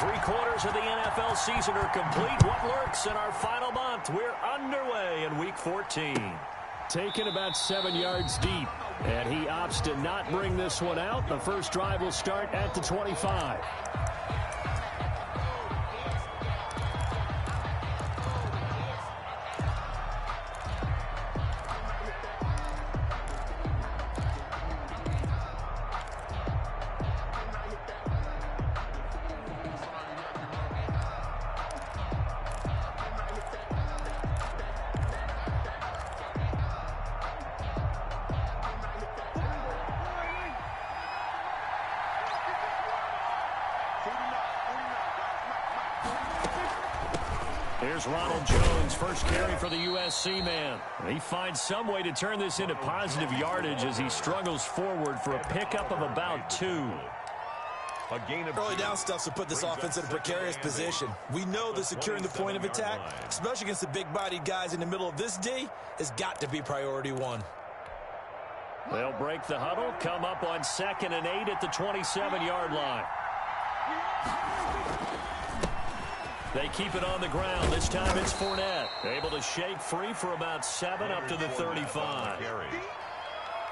3/4 of the NFL season are complete. What lurks in our final month? We're underway in Week 14. Taken about 7 yards deep, and he opts to not bring this one out. The first drive will start at the 25. Here's Ronald Jones, first carry for the USC man. He finds some way to turn this into positive yardage as he struggles forward for a pickup of about 2. Early down stuff to put this offense in a precarious position. We know that securing the point of attack, especially against the big-bodied guys in the middle of this D, has got to be priority one. They'll break the huddle, come up on 2nd and 8 at the 27-yard line. They keep it on the ground. This time it's Fournette. Able to shake free for about 7 up to the 35.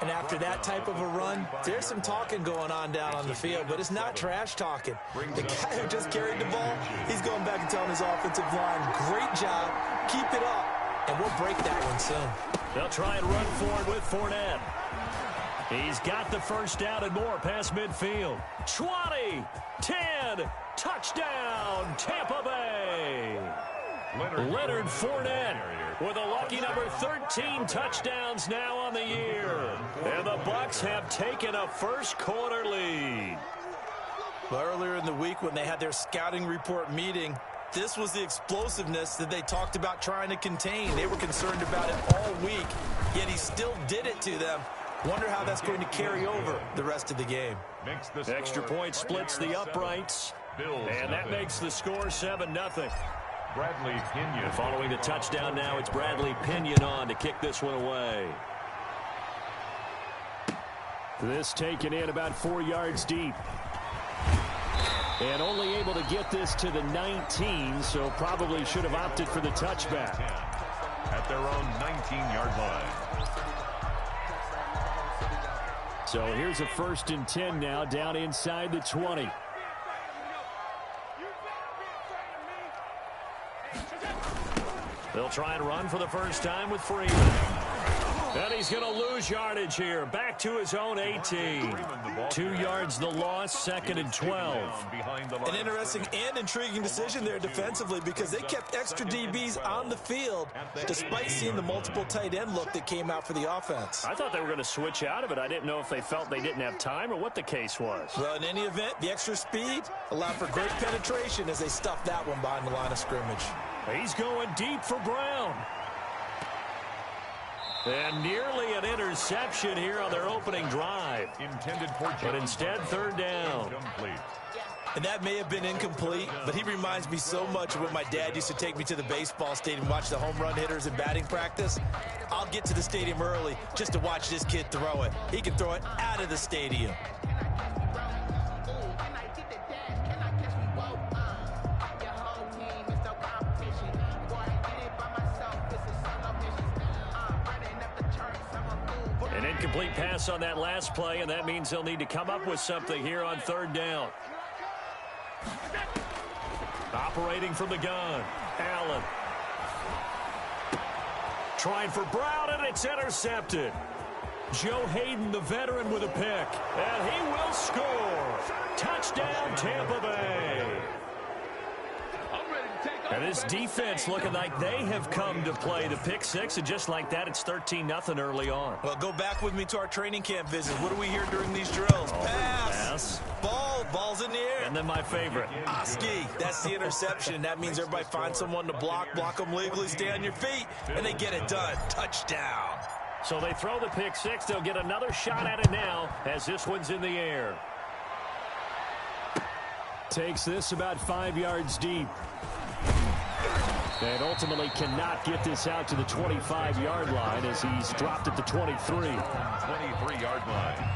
And after that type of a run, there's some talking going on down on the field, but it's not trash talking. The guy who just carried the ball, he's going back and telling his offensive line, great job, keep it up, and we'll break that one soon. They'll try and run forward with Fournette. He's got the first down and more past midfield. 20, 10, touchdown, Tampa Bay. Leonard Fournette with a lucky number 13 touchdowns now on the year. And the Bucs have taken a first-quarter lead. Well, earlier in the week when they had their scouting report meeting, this was the explosiveness that they talked about trying to contain. They were concerned about it all week, yet he still did it to them. Wonder how that's going to carry over the rest of the game. Extra point splits the uprights, and that makes the score 7-0. Bradley Pinion. Following the touchdown now, it's Bradley Pinion on to kick this one away. This taken in about 4 yards deep. And only able to get this to the 19, so probably should have opted for the touchback. At their own 19-yard line. So here's a 1st and 10 now, down inside the 20. They'll try and run for the first time with Freeman. And he's going to lose yardage here. Back to his own 18. 2 yards the loss, 2nd and 12. An interesting and intriguing decision there defensively because they kept extra DBs on the field despite seeing the multiple tight end look that came out for the offense. I thought they were going to switch out of it. I didn't know if they felt they didn't have time or what the case was. Well, in any event, the extra speed allowed for great penetration as they stuffed that one behind the line of scrimmage. He's going deep for Brown. And nearly an interception here on their opening drive. But instead, 3rd down. And that may have been incomplete, but he reminds me so much of when my dad used to take me to the baseball stadium and watch the home run hitters in batting practice. I'll get to the stadium early just to watch this kid throw it. He can throw it out of the stadium. An incomplete pass on that last play, and that means they'll need to come up with something here on 3rd down. Operating from the gun, Allen. Trying for Brown, and it's intercepted. Joe Hayden, the veteran, with a pick. And he will score. Touchdown, Tampa Bay. And this defense looking like they have come to play the pick six, and just like that, it's 13-0 early on. Well, go back with me to our training camp visit. What do we hear during these drills? Pass. Ball's in the air. And then my favorite. Oski, that's the interception. That means everybody finds someone to block them legally, stay on your feet, and they get it done. Touchdown. So they throw the pick six. They'll get another shot at it now as this one's in the air. Takes this about 5 yards deep. And ultimately cannot get this out to the 25-yard line as he's dropped at the 23. 23-yard line.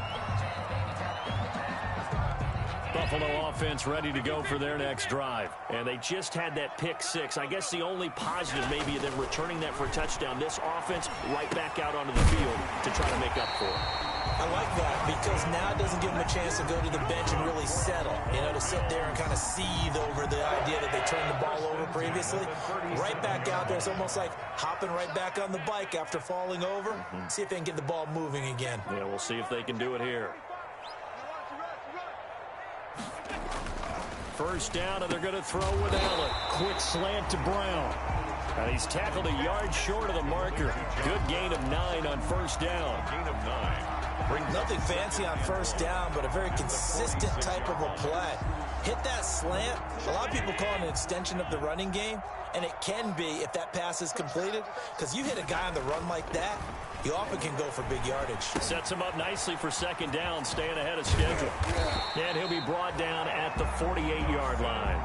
Buffalo offense ready to go for their next drive. And they just had that pick six. I guess the only positive maybe of them returning that for a touchdown. This offense right back out onto the field to try to make up for it. I like that because now it doesn't give them a chance to go to the bench and really settle. You know, to sit there and kind of seethe over the idea that they turned the ball over previously. Right back out there. It's almost like hopping right back on the bike after falling over. See if they can get the ball moving again. Yeah, we'll see if they can do it here. First down, and they're going to throw with Allen. Quick slant to Brown. And he's tackled a yard short of the marker. Good gain of 9 on first down. Gain of 9. Nothing fancy on first down, but a very consistent type of a play. Hit that slant. A lot of people call it an extension of the running game, and it can be if that pass is completed, because you hit a guy on the run like that, you often can go for big yardage. Sets him up nicely for second down, staying ahead of schedule. And he'll be brought down at the 48-yard line.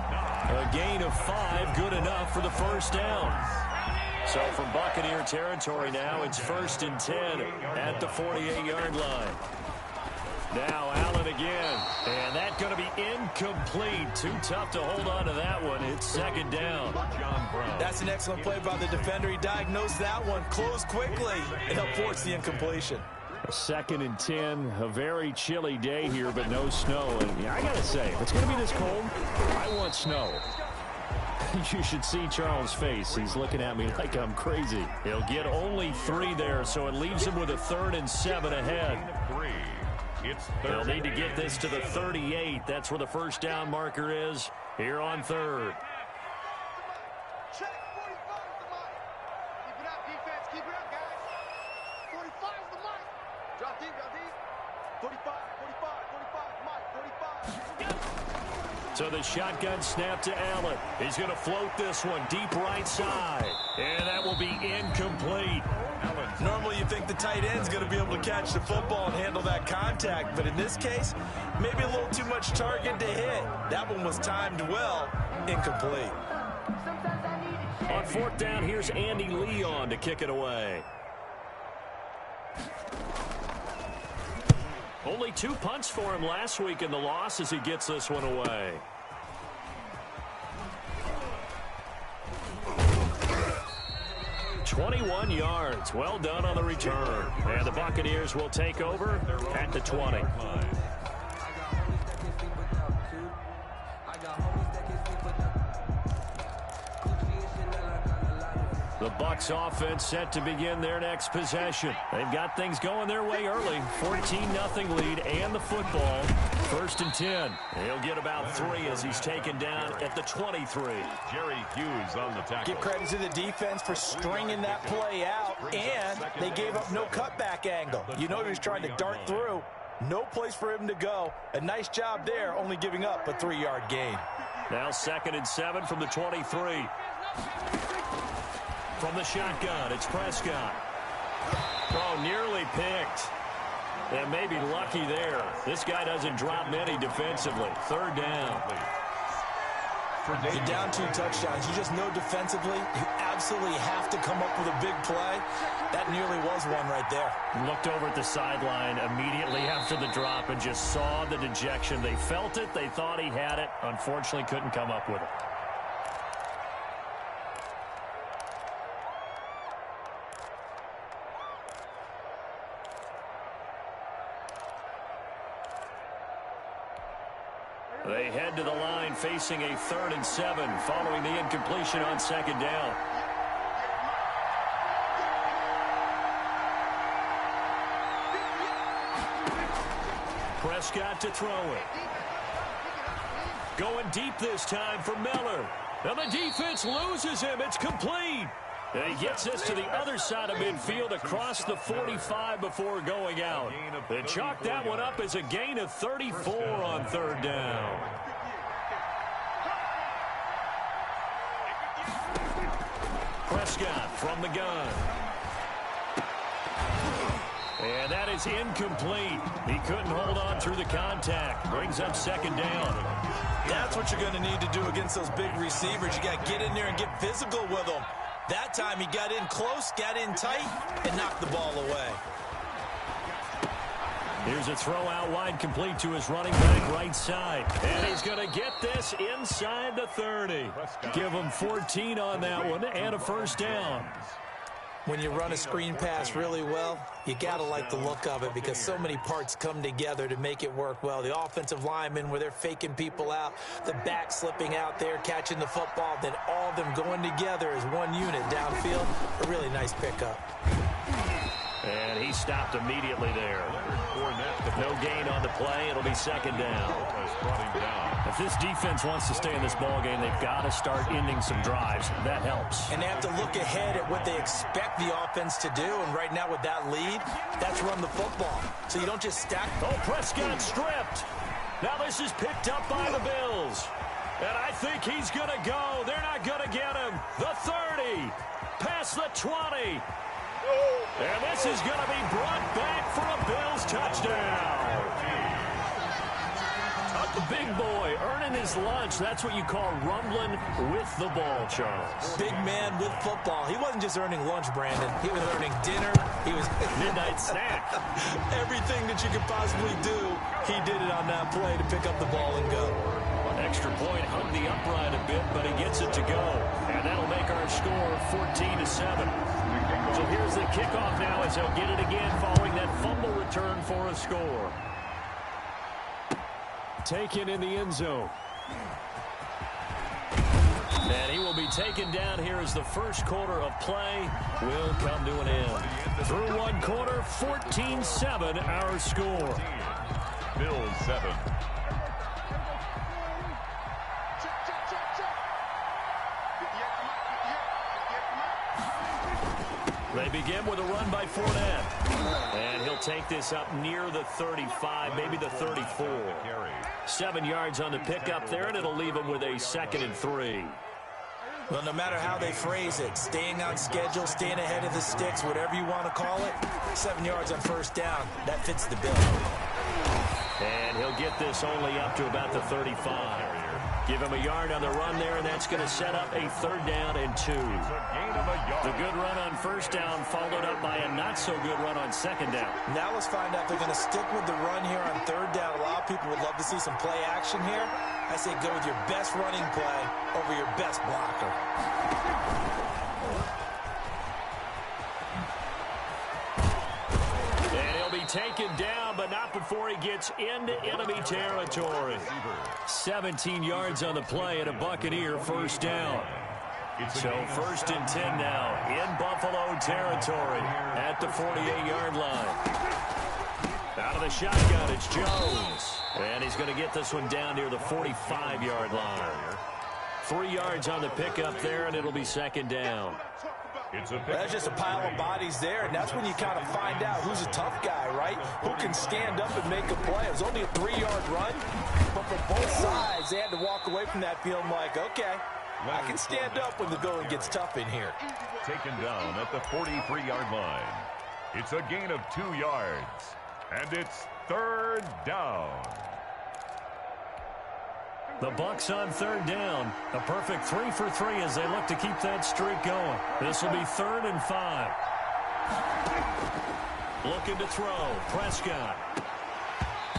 A gain of 5, good enough for the first down. So from Buccaneer territory now, it's 1st and 10 at the 48-yard line. Now Allen again, and that's going to be incomplete. Too tough to hold on to that one. It's second down. John Brown. That's an excellent play by the defender. He diagnosed that one, closed quickly, and helped force the incompletion. 2nd and 10, a very chilly day here, but no snow. And I got to say, if it's going to be this cold, I want snow. You should see Charles' face. He's looking at me like I'm crazy. He'll get only 3 there, so it leaves him with a 3rd and 7 ahead. They'll need to get this to the 38. That's where the first down marker is here on 3rd. Check 45 is the mic. Keep it up, defense. Keep it up, guys. 45 is the mic. Drop deep, drop deep. 45, 45, 45, mic, 45. So the shotgun snap to Allen. He's going to float this one deep right side. And that will be incomplete. Normally you think the tight end's going to be able to catch the football and handle that contact, but in this case, maybe a little too much target to hit. That one was timed well, incomplete. On 4th down, here's Andy Leon to kick it away. Only 2 punts for him last week in the loss as he gets this one away. "21 yards. Well done on the return. And the Buccaneers will take over at the 20. The Bucs offense set to begin their next possession. They've got things going their way early. 14-0 lead and the football. 1st and 10. He'll get about 3 as he's taken down at the 23. Jerry Hughes on the tackle. Give credit to the defense for stringing that play out, and they gave up no cutback angle. You know he was trying to dart through. No place for him to go. A nice job there, only giving up a 3-yard gain. Now 2nd and 7 from the 23. From the shotgun, it's Prescott. Oh, nearly picked. And maybe lucky there. This guy doesn't drop many defensively. 3rd down. You're down 2 touchdowns. You just know defensively, you absolutely have to come up with a big play. That nearly was one right there. Looked over at the sideline immediately after the drop and just saw the dejection. They felt it. They thought he had it. Unfortunately, couldn't come up with it. They head to the line facing a 3rd and 7 following the incompletion on 2nd down. Prescott to throw it. Going deep this time for Miller. Now the defense loses him. It's complete. And he gets this to the other side of midfield across the 45 before going out. They chalk that one up as a gain of 34 on 3rd down. Prescott from the gun. And that is incomplete. He couldn't hold on through the contact. Brings up 2nd down. That's what you're going to need to do against those big receivers. You got to get in there and get physical with them. That time he got in close, got in tight, and knocked the ball away. Here's a throw out wide, complete to his running back right side. And he's going to get this inside the 30. Give him 14 on that one and a first down. When you run a screen pass really well, you got to like the look of it because so many parts come together to make it work well. The offensive linemen, where they're faking people out, the back slipping out there, catching the football, then all of them going together as one unit downfield. A really nice pickup. And he stopped immediately there. No gain on the play. It'll be second down. If this defense wants to stay in this ballgame, they've got to start ending some drives. That helps. And they have to look ahead at what they expect the offense to do. And right now with that lead, that's run the football. So you don't just stack. Oh, Prescott stripped. Now this is picked up by the Bills. And I think he's going to go. They're not going to get him. The 30. Past the 20. And this is going to be brought back for a Bills touchdown. The big boy earning his lunch. That's what you call rumbling with the ball, Charles. Big man with football. He wasn't just earning lunch, Brandon. He was earning dinner. He was midnight snack. Everything that you could possibly do, he did it on that play to pick up the ball and go. Extra point hung the upright a bit, but he gets it to go. And that'll make our score 14-7. So here's the kickoff now as they'll get it again following that fumble return for a score. Taken in the end zone. And he will be taken down here as the first quarter of play will come to an end. Through one quarter, 14-7 our score. Bills 7. They begin with a run by Fournette. And he'll take this up near the 35, maybe the 34. 7 yards on the pickup there, and it'll leave him with a 2nd and 3. Well, no matter how they phrase it, staying on schedule, staying ahead of the sticks, whatever you want to call it, 7 yards on first down, that fits the bill. And he'll get this only up to about the 35. Give him a yard on the run there, and that's going to set up a 3rd down and 2. The good run on first down followed up by a not-so-good run on 2nd down. Now let's find out if they're going to stick with the run here on 3rd down. A lot of people would love to see some play action here. I say go with your best running play over your best blocker. And he'll be taken down, but not before he gets into enemy territory. 17 yards on the play and a Buccaneer first down. So 1st and 10 now in Buffalo territory at the 48-yard line. Out of the shotgun, it's Jones. And he's going to get this one down near the 45-yard line. 3 yards on the pickup there, and it'll be 2nd down. That's just a pile of bodies there, and that's when you kind of find out who's a tough guy, right? Who can stand up and make a play. It was only a 3-yard run, but for both sides, they had to walk away from that feeling like, okay, I can stand up when the going gets tough in here. Taken down at the 43-yard line. It's a gain of 2 yards, and it's 3rd down. The Bucs on 3rd down. A perfect 3 for 3 as they look to keep that streak going. This will be 3rd and 5. Looking to throw. Prescott.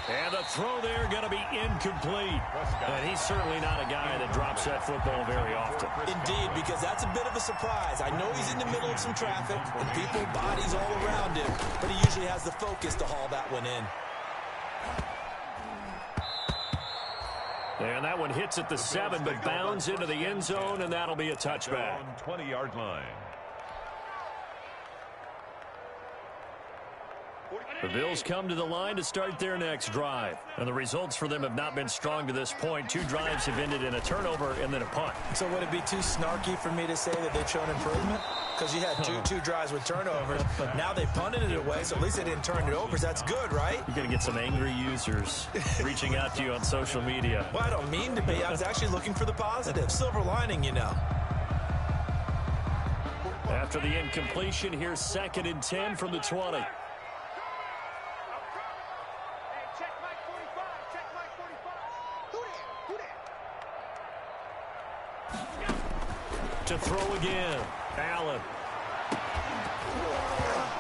And the throw there going to be incomplete. And he's certainly not a guy that drops that football very often. Indeed, because that's a bit of a surprise. I know he's in the middle of some traffic and people, bodies all around him, but he usually has the focus to haul that one in. And that one hits at the 7, but bounds into the end zone, and that'll be a touchback. 20-yard line. The Bills come to the line to start their next drive. And the results for them have not been strong to this point. 2 drives have ended in a turnover and then a punt. So would it be too snarky for me to say that they've shown improvement? Because you had two drives with turnovers. Now they punted it away, so at least they didn't turn it over. So that's good, right? You're going to get some angry users reaching out to you on social media. Well, I don't mean to be. I was actually looking for the positive. Silver lining, you know. After the incompletion, here's 2nd and 10 from the 20. To throw again. Allen.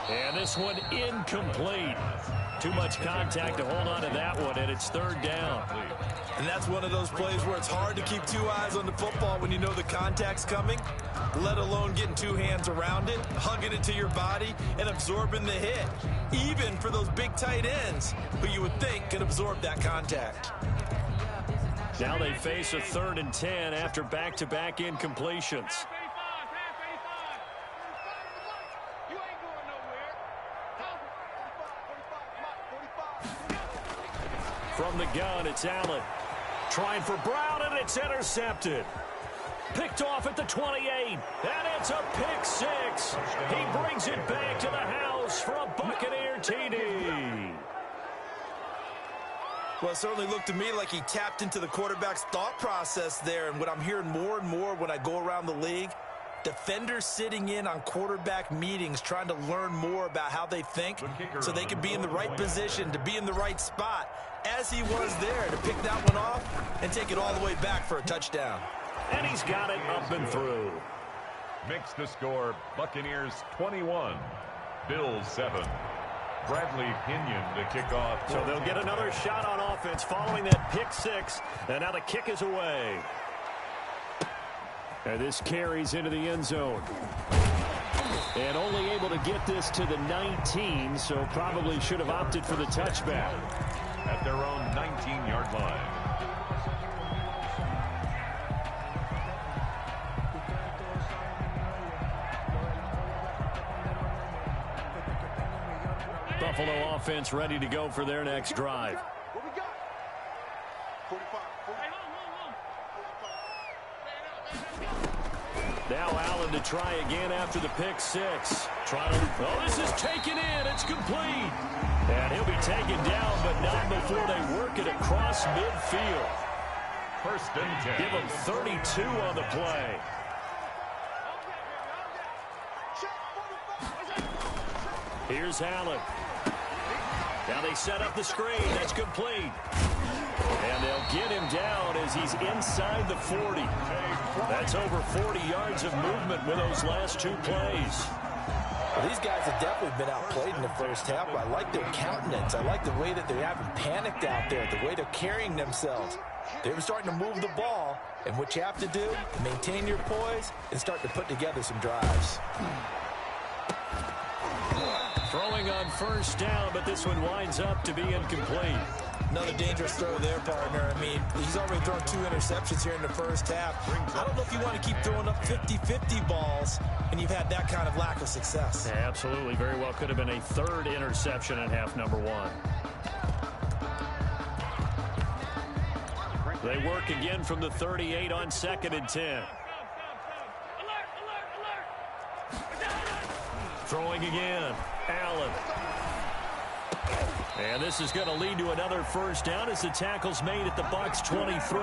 And this this one incomplete. Too much contact to hold on to that one, and it's third down. And that's one of those plays where it's hard to keep two eyes on the football when you know the contact's coming, let alone getting two hands around it, hugging it to your body, and absorbing the hit, even for those big tight ends who you would think could absorb that contact. Now they face a 3rd and 10 after back-to-back incompletions. From the gun, it's Allen. Trying for Brown, and it's intercepted. Picked off at the 28, and it's a pick six. He brings it back to the house for a Buccaneer TD. Well, it certainly looked to me like he tapped into the quarterback's thought process there, and what I'm hearing more and more when I go around the league, defenders sitting in on quarterback meetings trying to learn more about how they think so they can be in the right position to be in the right spot, as he was there to pick that one off and take it all the way back for a touchdown. And he's got it up and through. Makes the score Buccaneers 21, Bills 7. Bradley Pinion to kick off. So they'll get another shot on offense following that pick six. And now the kick is away. And this carries into the end zone. And only able to get this to the 19, so probably should have opted for the touchback. At their own 19-yard line. Buffalo offense ready to go for their next drive. What we got? 45. Now Allen to try again after the pick six. Oh, this is taken in. It's complete. And he'll be taken down, but not before they work it across midfield. 1st and 10. Give him 32 on the play. Here's Allen. Now they set up the screen. That's complete. And they'll get him down as he's inside the 40. That's over 40 yards of movement with those last two plays. Well, these guys have definitely been outplayed in the first half. I like their countenance. I like the way that they haven't panicked out there, the way they're carrying themselves. They were starting to move the ball, and what you have to do, maintain your poise and start to put together some drives. Throwing on 1st down, but this one winds up to be incomplete. Another dangerous throw there, partner. I mean, he's already thrown 2 interceptions here in the first half. I don't know if you want to keep throwing up 50-50 balls, and you've had that kind of lack of success. Yeah, absolutely. Very well could have been a 3rd interception in half number 1. They work again from the 38 on 2nd and 10. Throwing again. Allen. And this is going to lead to another 1st down as the tackle's made at the Bucs 23.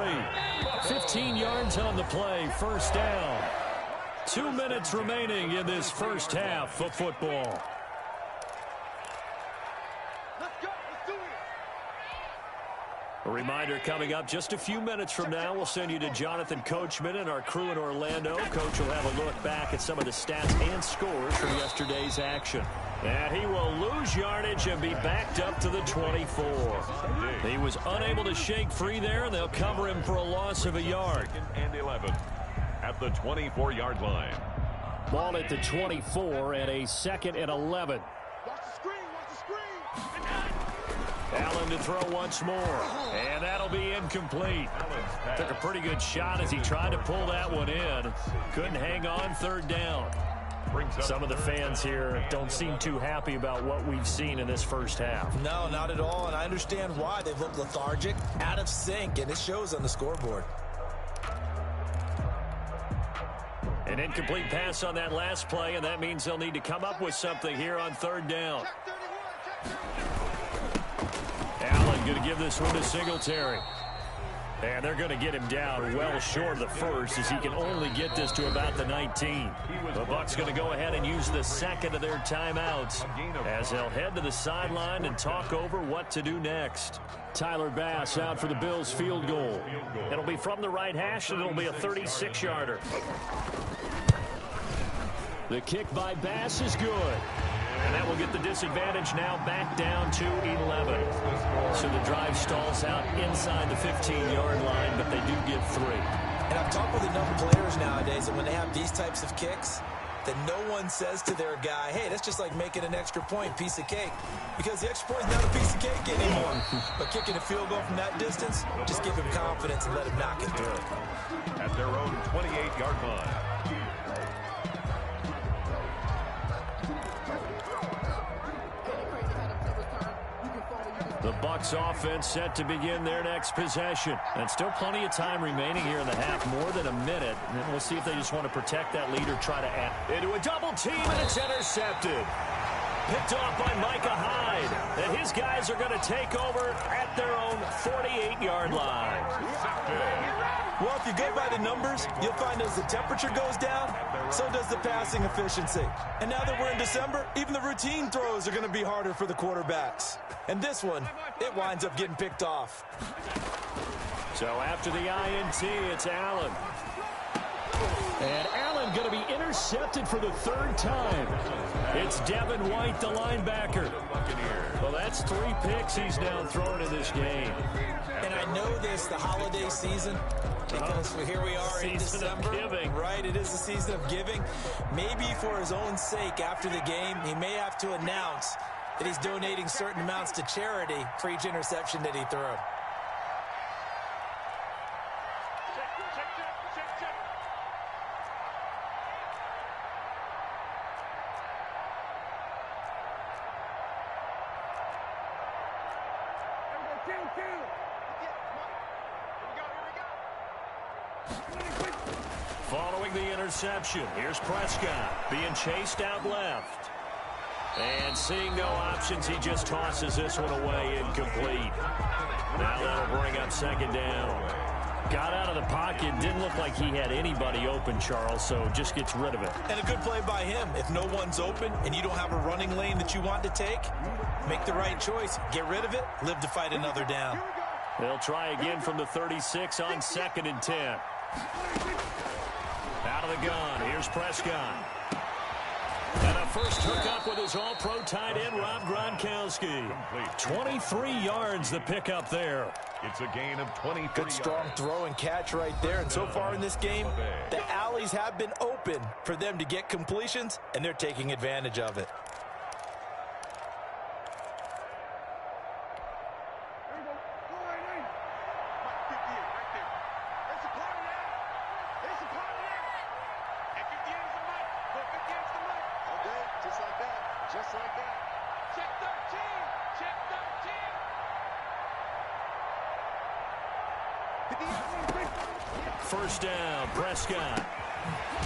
15 yards on the play. 1st down. 2 minutes remaining in this first half of football. Let's go. Let's do it. A reminder coming up just a few minutes from now, we'll send you to Jonathan Coachman and our crew in Orlando. Coach will have a look back at some of the stats and scores from yesterday's action. And he will lose yardage and be backed up to the 24. He was unable to shake free there, and they'll cover him for a loss of a yard. 2nd and 11 at the 24-yard line. Ball at the 24 and a 2nd and 11. Watch the screen. Watch the screen. Allen to throw once more, and that'll be incomplete. Took a pretty good shot as he tried to pull that one in. Couldn't hang on 3rd down. Some of the fans here don't seem too happy about what we've seen in this first half. No, not at all, and I understand why. They've looked lethargic, out of sync, and it shows on the scoreboard. An incomplete pass on that last play, and that means they'll need to come up with something here on 3rd down. Allen going to give this one to Singletary. And they're going to get him down well short of the 1st as he can only get this to about the 19. The Bucs going to go ahead and use the 2nd of their timeouts as they'll head to the sideline and talk over what to do next. Tyler Bass out for the Bills field goal. It'll be from the right hash, and it'll be a 36-yarder. The kick by Bass is good. And that will get the disadvantage now back down to 11. So the drive stalls out inside the 15-yard line, but they do get 3. And I've talked with enough players nowadays, and when they have these types of kicks, that no one says to their guy, hey, that's just like making an extra point, piece of cake. Because the extra point is not a piece of cake anymore. But kicking a field goal from that distance, just give him confidence and let him knock it through. At their own 28-yard line. The Bucs offense set to begin their next possession. And still plenty of time remaining here in the half, more than a minute. And we'll see if they just want to protect that lead or try to add into a double team, and it's intercepted. Picked off by Micah Hyde. And his guys are going to take over at their own 48-yard line. Well, if you go by the numbers, you'll find as the temperature goes down, so does the passing efficiency. And now that we're in December, even the routine throws are going to be harder for the quarterbacks. And this one, it winds up getting picked off. So after the INT, it's Allen. And Allen going to be intercepted for the 3rd time. It's Devin White, the linebacker. Well, that's 3 picks he's now thrown in this game. And I know this, the holiday season, because here we are in December. Giving. Right, it is the season of giving. Maybe for his own sake after the game, he may have to announce that he's donating certain amounts to charity for each interception that he threw. Following the interception, here's Prescott being chased out left. And seeing no options, he just tosses this one away incomplete. Now that'll bring up 2nd down. Got out of the pocket, didn't look like he had anybody open, Charles, so just gets rid of it. And a good play by him. If no one's open and you don't have a running lane that you want to take, make the right choice. Get rid of it, live to fight another down. They'll try again from the 36 on 2nd and 10. Out of the gun, here's Prescott. And a first hookup with his all-pro tight end, Rob Gronkowski. 23 yards the pickup there. It's a gain of 23 Good strong throw and catch right there. And so far in this game, the alleys have been open for them to get completions, and they're taking advantage of it. First down, Prescott.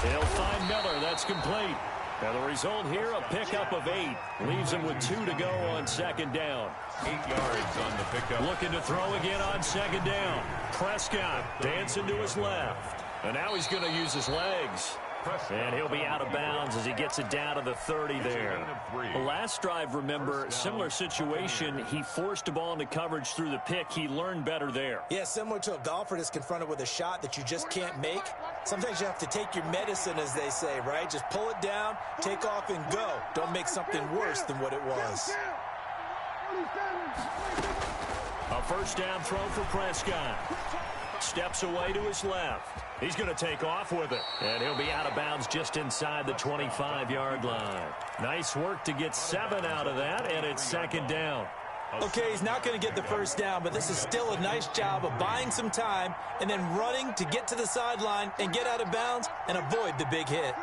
He'll find Miller. That's complete. Now the result here, a pickup of 8. Leaves him with 2 to go on 2nd down. 8 yards on the pickup. Looking to throw again on 2nd down. Prescott dancing to his left. And now he's going to use his legs. And he'll be out of bounds as he gets it down to the 30 there. The last drive, remember, similar situation. He forced the ball into coverage through the pick. He learned better there. Yeah, similar to a golfer that's confronted with a shot that you just can't make. Sometimes you have to take your medicine, as they say, right? Just pull it down, take off, and go. Don't make something worse than what it was. A first down throw for Prescott. Steps away to his left. He's going to take off with it. And he'll be out of bounds just inside the 25-yard line. Nice work to get 7 out of that, and it's 2nd down. Okay, he's not going to get the first down, but this is still a nice job of buying some time and then running to get to the sideline and get out of bounds and avoid the big hit.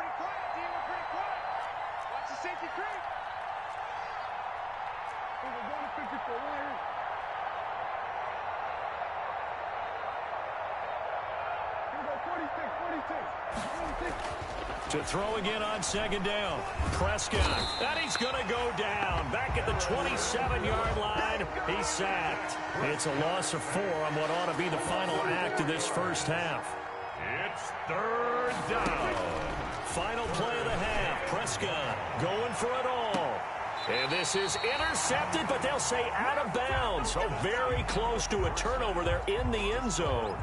To throw again on 2nd down. Prescott. And he's going to go down. Back at the 27-yard line. He's sacked. It's a loss of 4 on what ought to be the final act of this first half. It's 3rd down. Final play of the half. Prescott going for it all. And this is intercepted, but they'll say out of bounds. So very close to a turnover there in the end zone.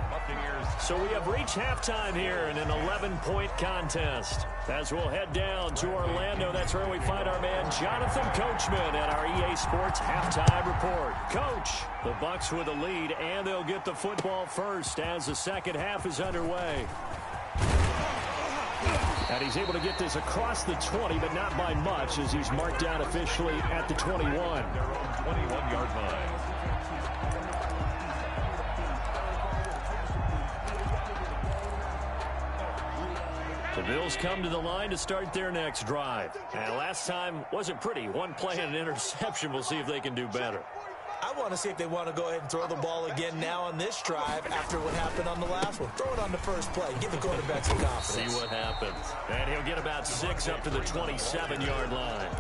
So we have reached halftime here in an 11-point contest. As we'll head down to Orlando, that's where we find our man Jonathan Coachman at our EA Sports Halftime Report. Coach, the Bucs with a lead, and they'll get the football first as the second half is underway. And he's able to get this across the 20, but not by much, as he's marked down officially at the 21. Their own 21-yard line. The Bills come to the line to start their next drive. And last time wasn't pretty. One play and an interception. We'll see if they can do better. I want to see if they want to go ahead and throw the ball again now on this drive after what happened on the last one. Throw it on the first play. Give the quarterback some confidence. See what happens. And he'll get about 6 up to the 27-yard line.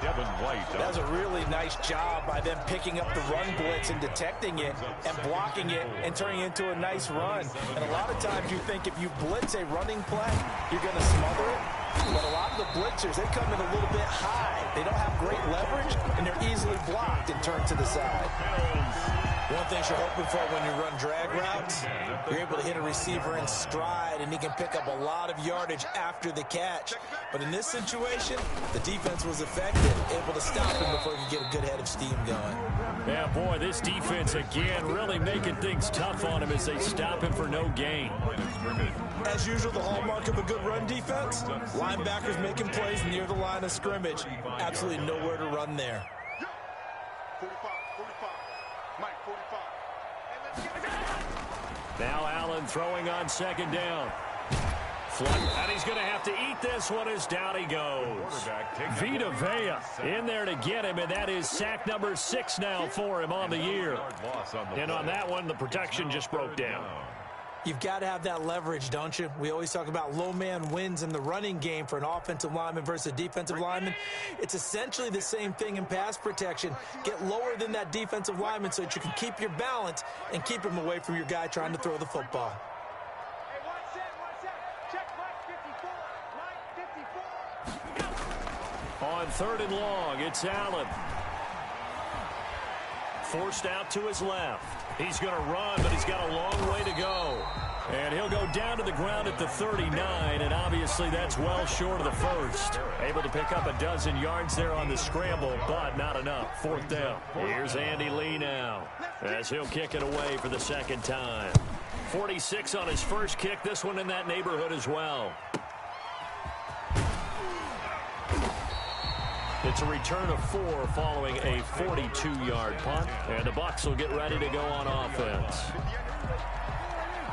Devin White. That was a really nice job by them picking up the run blitz and detecting it and blocking it and turning it into a nice run. And a lot of times you think if you blitz a running play, you're going to smother it. But a lot of the blitzers, they come in a little bit high. They don't have great leverage, and they're easily blocked and turned to the side. One thing you're hoping for when you run drag routes, you're able to hit a receiver in stride, and he can pick up a lot of yardage after the catch. But in this situation, the defense was effective, able to stop him before he could get a good head of steam going. Yeah, boy, this defense, again, really making things tough on him as they stop him for no gain. As usual, the hallmark of a good run defense, linebackers making plays near the line of scrimmage. Absolutely nowhere to run there. 45, 45. Mike, 45. Now Allen throwing on second down. And he's going to have to eat this one as down he goes. Vita Vea in there to get him, and that is sack number 6 now for him on the year. And on that one, the protection just broke down. You've got to have that leverage, don't you? We always talk about low man wins in the running game for an offensive lineman versus a defensive lineman. It's essentially the same thing in pass protection. Get lower than that defensive lineman so that you can keep your balance and keep him away from your guy trying to throw the football. Hey, one set. Check Mike 54. Mike 54. On 3rd and long, it's Allen. Forced out to his left. He's going to run, but he's got a long way to go. And he'll go down to the ground at the 39, and obviously that's well short of the first. Able to pick up a dozen yards there on the scramble, but not enough. 4th down. Here's Andy Lee now, as he'll kick it away for the second time. 46 on his first kick, this one in that neighborhood as well. It's a return of 4 following a 42-yard punt, and the Bucs will get ready to go on offense.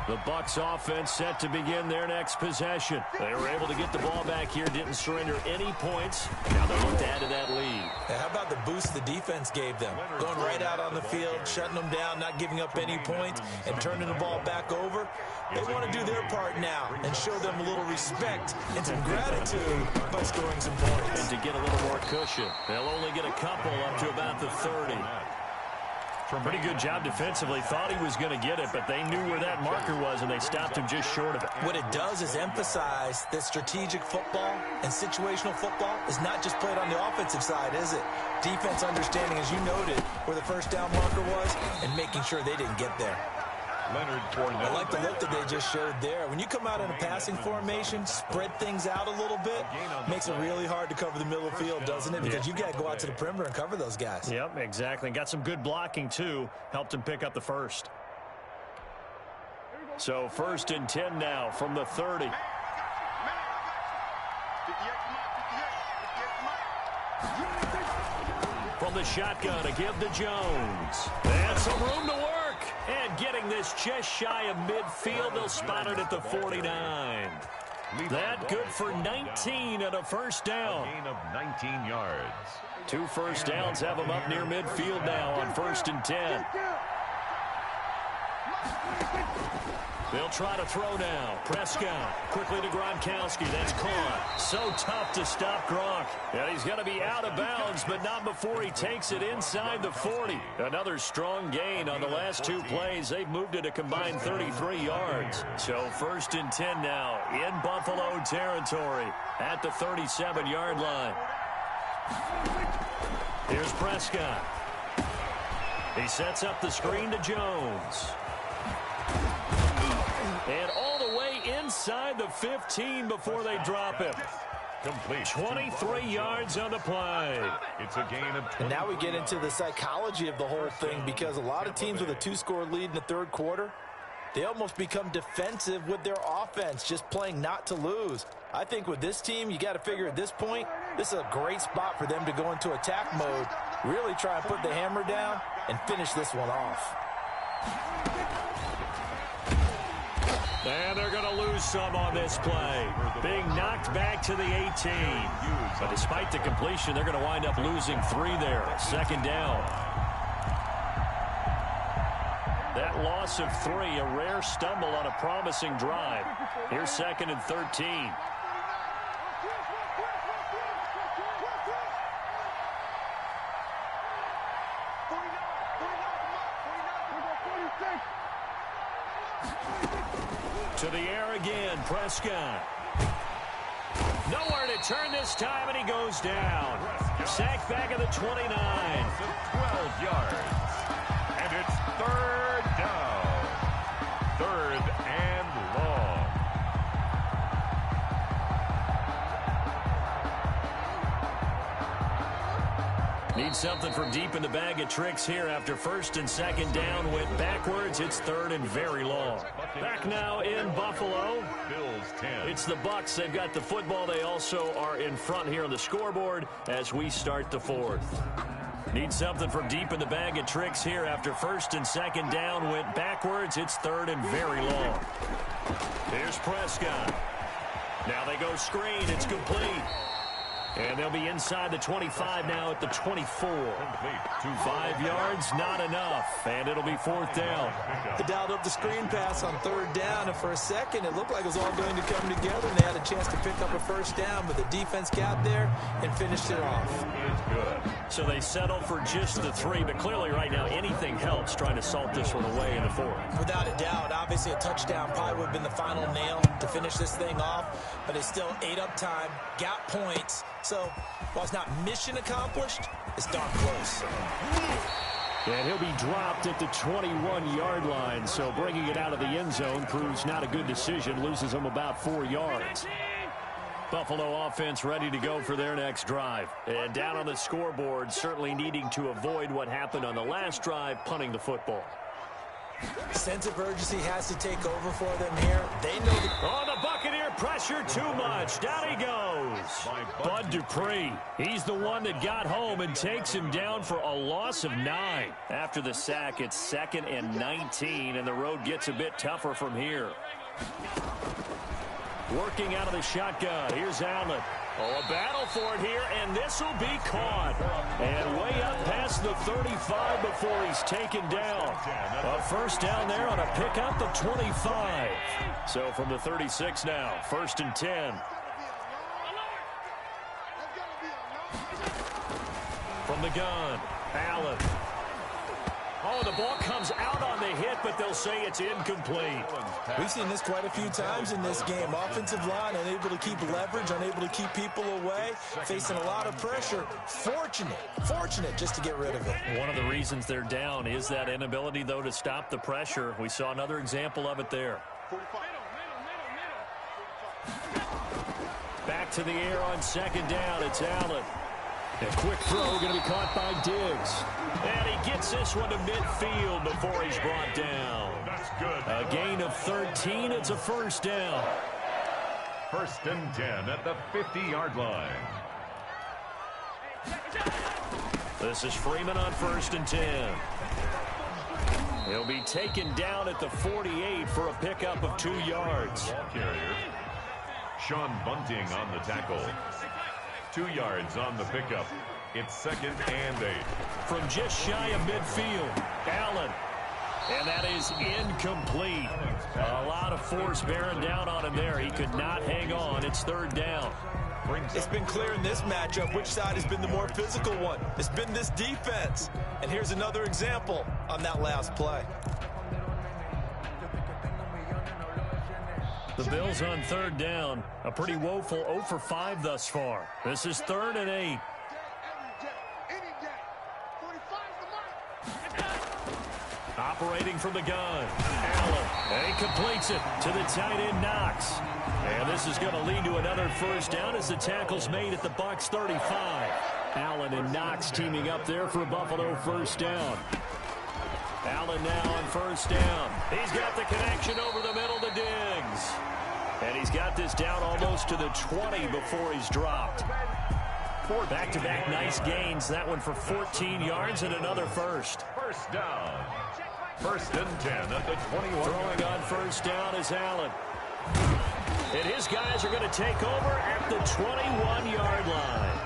The Bucs offense set to begin their next possession. They were able to get the ball back here, didn't surrender any points. Now they look to add to that lead. Now, how about the boost the defense gave them? Going right out on the field, shutting them down, not giving up any points, and turning the ball back over. They want to do their part now and show them a little respect and some gratitude by scoring some points. And to get a little more cushion, they'll only get a couple up to about the 30. Pretty good job defensively. Thought he was going to get it, but they knew where that marker was, and they stopped him just short of it. What it does is emphasize that strategic football and situational football is not just played on the offensive side, is it? Defense understanding, as you noted, where the first down marker was and making sure they didn't get there. I like the look that they just showed there. When you come out in a passing formation, spread things out a little bit, makes it really hard to cover the middle of the field, doesn't it? Because you've got to go out to the perimeter and cover those guys. Yep, exactly. Got some good blocking, too. Helped him pick up the first. So 1st and 10 now from the 30. From the shotgun to give to Jones. And some room to work. And getting this just shy of midfield, they'll spot it at the 49. That good for 19 and a first down. Gain of 19 yards. 2 first downs have them up near midfield now on 1st and 10. They'll try to throw now. Prescott quickly to Gronkowski. That's caught. So tough to stop Gronk. And he's going to be out of bounds, but not before he takes it inside the 40. Another strong gain on the last 2 plays. They've moved it a combined 33 yards. So 1st and 10 now in Buffalo territory at the 37-yard line. Prescott. He sets up the screen to Jones. And all the way inside the 15 before they drop him. Complete. 23 yards on the play. It's a gain of 20. And now we get into the psychology of the whole thing, because a lot of teams with a 2-score lead in the third quarter, they almost become defensive with their offense, just playing not to lose. I think with this team, you got to figure at this point, this is a great spot for them to go into attack mode, really try and put the hammer down and finish this one off. And they're going to lose some on this play. Being knocked back to the 18. But despite the completion, they're going to wind up losing 3 there. Second down. That loss of 3, a rare stumble on a promising drive. Here's 2nd and 13. To the air again, Prescott. Nowhere to turn this time, and he goes down. Sacked back at the 29. 12 yards. And it's 3rd down. 3rd and long. Need something from deep in the bag of tricks here after 1st and 2nd down. Went backwards. It's 3rd and very long. Back now in Buffalo. Bills 10. It's the Bucs. They've got the football. They also are in front here on the scoreboard as we start the 4th. Need something from deep in the bag of tricks here after 1st and 2nd down. Went backwards. It's 3rd and very long. Here's Prescott. Now they go screen. It's complete. And they'll be inside the 25 now at the 24. 5 yards, not enough. And it'll be 4th down. They dialed up the screen pass on 3rd down, and for a second it looked like it was all going to come together, and they had a chance to pick up a 1st down, but the defense got there and finished it off. Good. So they settle for just the 3, but clearly right now anything helps trying to salt this one away in the 4th. Without a doubt, obviously a touchdown probably would have been the final nail to finish this thing off, but it's still ate up time, got points. So, while it's not mission accomplished, it's darn close. And he'll be dropped at the 21-yard line, so bringing it out of the end zone proves not a good decision, loses them about 4 yards. Buffalo offense ready to go for their next drive. And down on the scoreboard, certainly needing to avoid what happened on the last drive, punting the football. Sense of urgency has to take over for them here. They know Oh, the Buccaneer pressure too much. Down he goes. Bud Dupree. He's the one that got home and takes him down for a loss of 9. After the sack, it's 2nd and 19, and the road gets a bit tougher from here. Working out of the shotgun. Here's Allen. Oh, a battle for it here, and this will be caught. And way up past the 35 before he's taken down. A 1st down there on a pickup of 25. So from the 36 now, 1st and 10. From the gun, Allen. Oh, the ball comes out on the hit, but they'll say it's incomplete. We've seen this quite a few times in this game. Offensive line unable to keep leverage, unable to keep people away, facing a lot of pressure. Fortunate just to get rid of it. One of the reasons they're down is that inability, though, to stop the pressure. We saw another example of it there. Back to the air on 2nd down. It's Allen. A quick throw going to be caught by Diggs. And he gets this one to midfield before he's brought down. That's good. A gain of 13. It's a 1st down. 1st and 10 at the 50-yard line. This is Freeman on 1st and 10. He'll be taken down at the 48 for a pickup of 2 yards. Ball carrier, Sean Bunting on the tackle. 2 yards on the pickup. It's 2nd and 8. From just shy of midfield, Allen. And that is incomplete. A lot of force bearing down on him there. He could not hang on. It's 3rd down. It's been clear in this matchup which side has been the more physical one. It's been this defense. And here's another example on that last play. The Bills on 3rd down. A pretty woeful 0 for 5 thus far. This is 3rd and 8. operating from the gun. Allen, and he completes it to the tight end, Knox. And this is going to lead to another first down as the tackle's made at the Bucs 35. Allen and Knox teaming up there for a Buffalo first down. Allen now on first down. He's got the connection over the middle to Diggs. And he's got this down almost to the 20 before he's dropped. Four back-to-back nice gains. That one for 14 yards and another first. First down. First and 10 at the 21. Throwing on first down is Allen. And his guys are going to take over at the 21-yard line.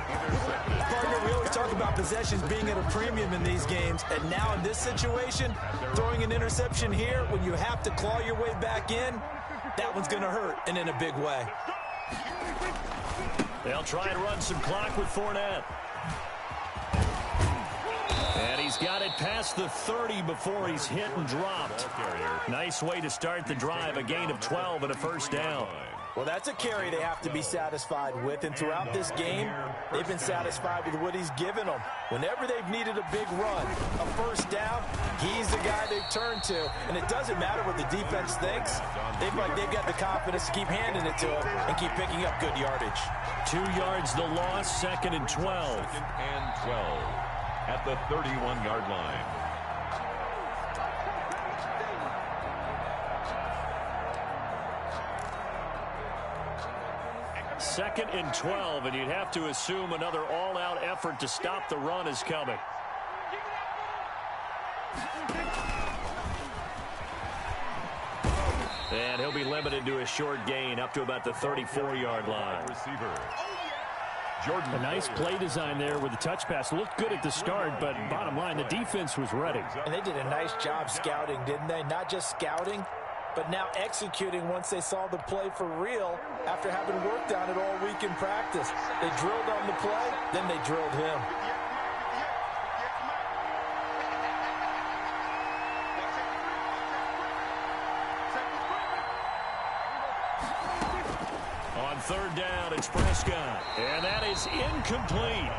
Partner, we always talk about possessions being at a premium in these games. And now in this situation, throwing an interception here when you have to claw your way back in, that one's going to hurt, and in a big way. They'll try and run some clock with Fournette. And he's got it past the 30 before he's hit and dropped. Nice way to start the drive, a gain of 12 and a first down. Well, that's a carry they have to be satisfied with, and throughout this game, they've been satisfied with what he's given them. Whenever they've needed a big run, a first down, he's the guy they've turned to, and it doesn't matter what the defense thinks. They've got the confidence to keep handing it to him and keep picking up good yardage. 2 yards the loss, second and 12. Second and 12 at the 31-yard line. Second and 12, and you'd have to assume another all-out effort to stop the run is coming. And he'll be limited to a short gain up to about the 34-yard line. Receiver. Jordan. A nice play design there with the touch pass. Looked good at the start, but bottom line, the defense was ready. And they did a nice job scouting, didn't they? Not just scouting, but now executing once they saw the play for real after having worked on it all week in practice. They drilled on the play, then they drilled him. On third down, it's Prescott. And that is incomplete.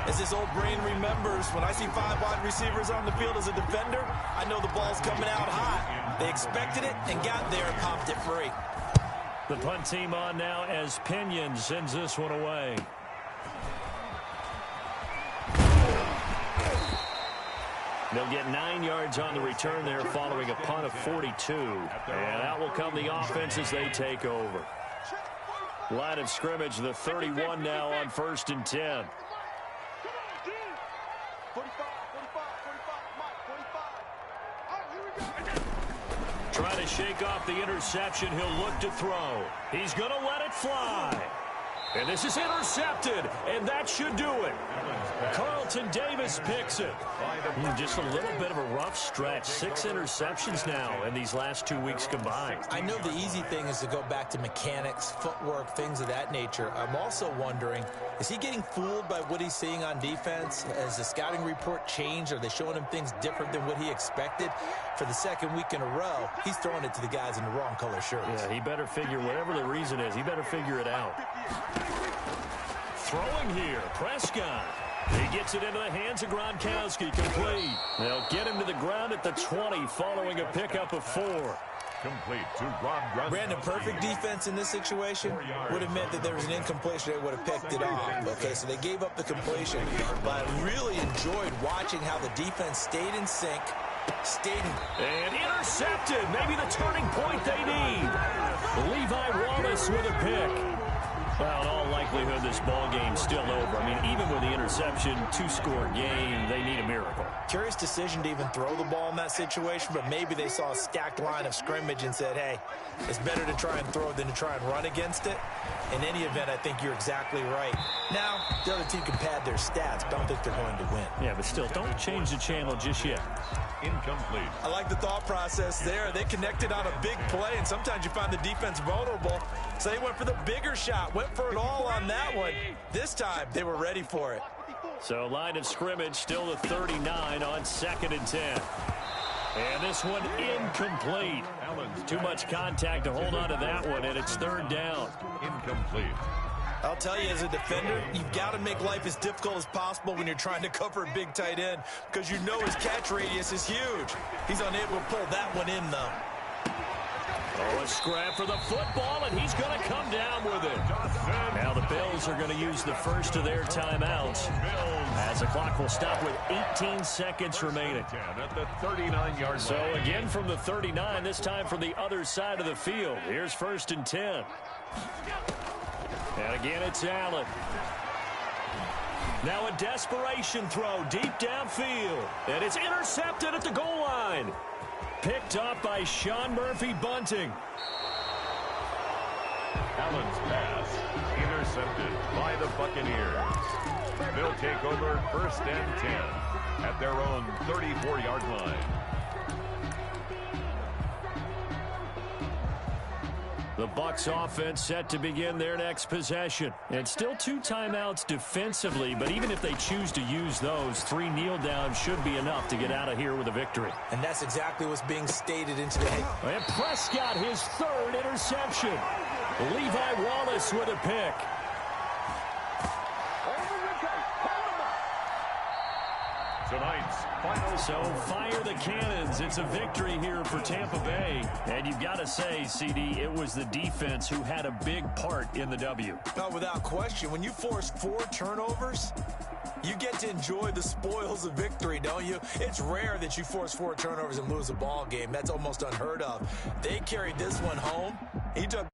As his old brain remembers, when I see 5 wide receivers on the field as a defender, I know the ball's coming out hot. They expected it and got there and popped it free. The punt team on now as Pinion sends this one away. They'll get 9 yards on the return there following a punt of 42. And out will come the offense as they take over. Line of scrimmage, the 31 now on first and 10. Trying to shake off the interception. He'll look to throw. He's going to let it fly. And this is intercepted, and that should do it. Carlton Davis picks it. Just a little bit of a rough stretch. 6 interceptions now in these last 2 weeks combined. I know the easy thing is to go back to mechanics, footwork, things of that nature. I'm also wondering, is he getting fooled by what he's seeing on defense? Has the scouting report changed? Are they showing him things different than what he expected? For the second week in a row, he's throwing it to the guys in the wrong color shirts. Yeah, he better figure, whatever the reason is, he better figure it out. Throwing here, Prescott. He gets it into the hands of Gronkowski, complete. They'll get him to the ground at the 20 following a pickup of 4. Complete to Rob Gronkowski. Brandon, perfect defense in this situation would have meant that there was an incompletion. They would have picked it off. Okay, so they gave up the completion. But I really enjoyed watching how the defense stayed in sync, and intercepted. Maybe the turning point they need. Levi Wallace with a pick. Well, in all likelihood, this ball game's still over. I mean, even with the interception, 2-score game, they need a miracle. Curious decision to even throw the ball in that situation, but maybe they saw a stacked line of scrimmage and said, hey, it's better to try and throw than to try and run against it. In any event, I think you're exactly right. Now, the other team can pad their stats, but I don't think they're going to win. Yeah, but still, don't change the channel just yet. Incomplete. I like the thought process there. They connected on a big play, and sometimes you find the defense vulnerable. So they went for the bigger shot, went for it all on that one. This time, they were ready for it. So line of scrimmage, still the 39 on second and 10. And this one incomplete. Too much contact to hold on to that one, and it's third down. Incomplete. I'll tell you, as a defender, you've got to make life as difficult as possible when you're trying to cover a big tight end because you know his catch radius is huge. He's unable to pull that one in, though. Oh, a scrap for the football, and he's going to come down with it. Now the Bills are going to use the first of their timeouts as the clock will stop with 18 seconds remaining. At the 39-yard line. So again from the 39, this time from the other side of the field. Here's 1st and 10. And again, it's Allen. Now a desperation throw deep downfield. And it's intercepted at the goal line. Picked up by Sean Murphy-Bunting. Allen's pass intercepted by the Buccaneers. They'll take over 1st and 10 at their own 34-yard line. The Bucs offense set to begin their next possession. And still 2 timeouts defensively, but even if they choose to use those, 3 kneel downs should be enough to get out of here with a victory. And that's exactly what's being stated into the head. And Prescott, his 3rd interception. Levi Wallace with a pick. Tonight's final. So fire the cannons. It's a victory here for Tampa Bay. And you've got to say, CD, it was the defense who had a big part in the W. No, without question. When you force 4 turnovers, you get to enjoy the spoils of victory, don't you? It's rare that you force 4 turnovers and lose a ball game. That's almost unheard of. They carried this one home. He took